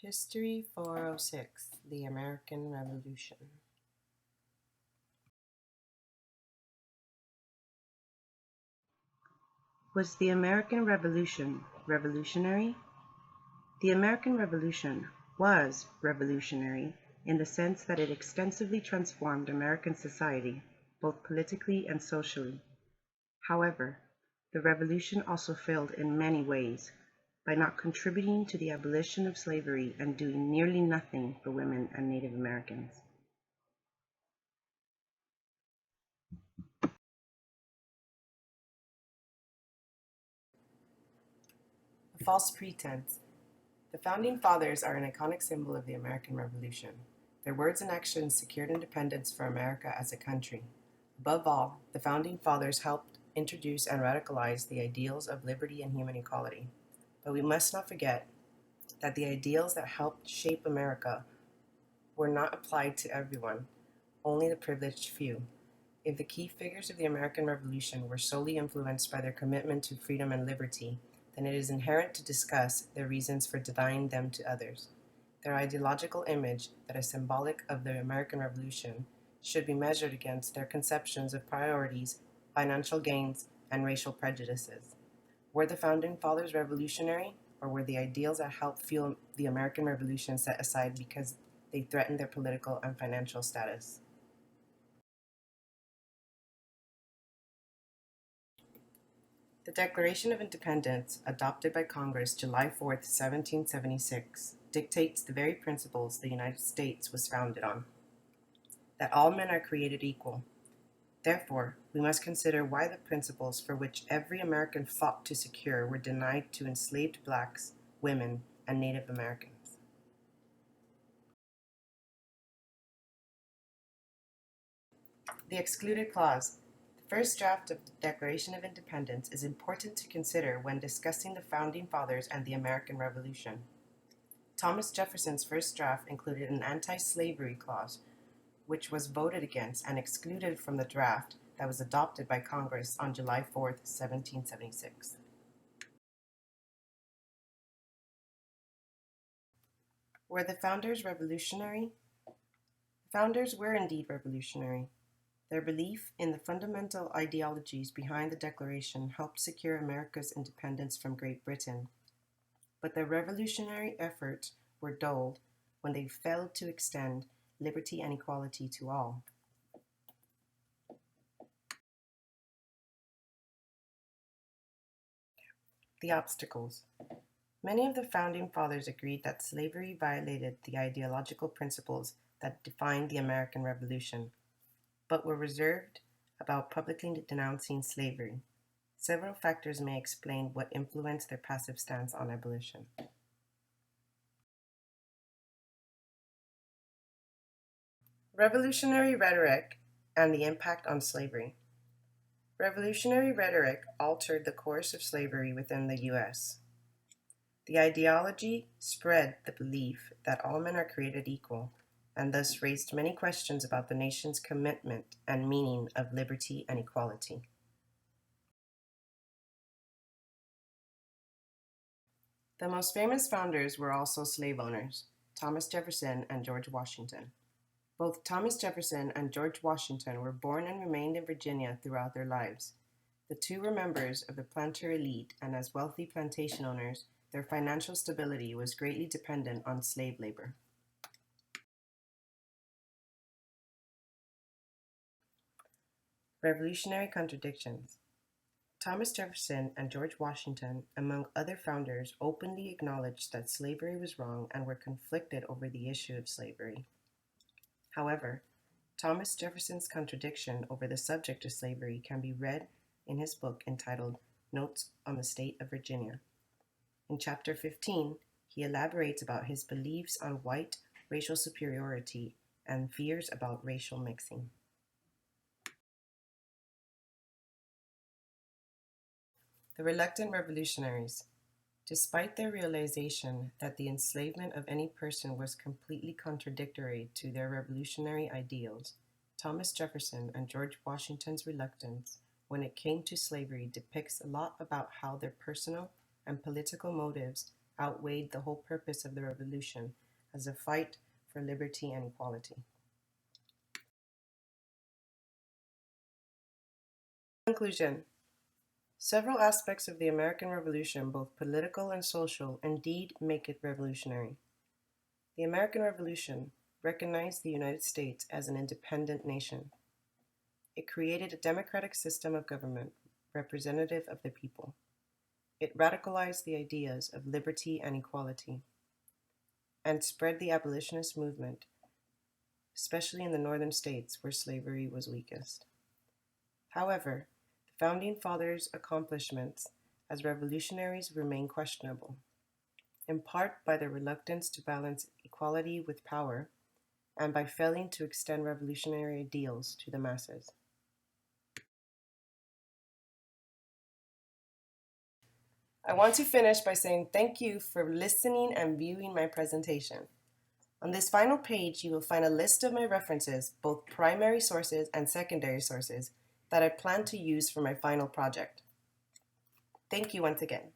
History 406, the American Revolution. Was the American Revolution revolutionary? The American Revolution was revolutionary in the sense that it extensively transformed American society, both politically and socially. However, the revolution also failed in many ways by not contributing to the abolition of slavery and doing nearly nothing for women and Native Americans. A false pretense. The Founding Fathers are an iconic symbol of the American Revolution. Their words and actions secured independence for America as a country. Above all, the Founding Fathers helped introduce and radicalize the ideals of liberty and human equality. But we must not forget that the ideals that helped shape America were not applied to everyone, only the privileged few. If the key figures of the American Revolution were solely influenced by their commitment to freedom and liberty, then it is inherent to discuss their reasons for denying them to others. Their ideological image, that is symbolic of the American Revolution, should be measured against their conceptions of priorities, financial gains, and racial prejudices. Were the Founding Fathers revolutionary, or were the ideals that helped fuel the American Revolution set aside because they threatened their political and financial status? The Declaration of Independence, adopted by Congress July 4, 1776, dictates the very principles the United States was founded on: that all men are created equal. Therefore, we must consider why the principles for which every American fought to secure were denied to enslaved blacks, women, and Native Americans. The Excluded Clause. The first draft of the Declaration of Independence is important to consider when discussing the Founding Fathers and the American Revolution. Thomas Jefferson's first draft included an anti-slavery clause, which was voted against and excluded from the draft that was adopted by Congress on July 4, 1776. Were the founders revolutionary? The founders were indeed revolutionary. Their belief in the fundamental ideologies behind the Declaration helped secure America's independence from Great Britain. But their revolutionary efforts were dulled when they failed to extend liberty and equality to all. The obstacles. Many of the Founding Fathers agreed that slavery violated the ideological principles that defined the American Revolution, but were reserved about publicly denouncing slavery. Several factors may explain what influenced their passive stance on abolition. Revolutionary rhetoric and the impact on slavery. Revolutionary rhetoric altered the course of slavery within the U.S. The ideology spread the belief that all men are created equal, and thus raised many questions about the nation's commitment and meaning of liberty and equality. The most famous founders were also slave owners, Thomas Jefferson and George Washington. Both Thomas Jefferson and George Washington were born and remained in Virginia throughout their lives. The two were members of the planter elite, and as wealthy plantation owners, their financial stability was greatly dependent on slave labor. Revolutionary contradictions. Thomas Jefferson and George Washington, among other founders, openly acknowledged that slavery was wrong and were conflicted over the issue of slavery. However, Thomas Jefferson's contradiction over the subject of slavery can be read in his book entitled Notes on the State of Virginia. In Chapter 15, he elaborates about his beliefs on white racial superiority and fears about racial mixing. The reluctant revolutionaries. Despite their realization that the enslavement of any person was completely contradictory to their revolutionary ideals, Thomas Jefferson and George Washington's reluctance when it came to slavery depicts a lot about how their personal and political motives outweighed the whole purpose of the revolution as a fight for liberty and equality. Conclusion. Several aspects of the American Revolution, both political and social, indeed make it revolutionary. The American Revolution recognized the United States as an independent nation. It created a democratic system of government representative of the people. It radicalized the ideas of liberty and equality and spread the abolitionist movement, especially in the northern states where slavery was weakest. However, the Founding Fathers' accomplishments as revolutionaries remain questionable, in part by their reluctance to balance equality with power and by failing to extend revolutionary ideals to the masses. I want to finish by saying thank you for listening and viewing my presentation. On this final page, you will find a list of my references, both primary sources and secondary sources, that I plan to use for my final project. Thank you once again.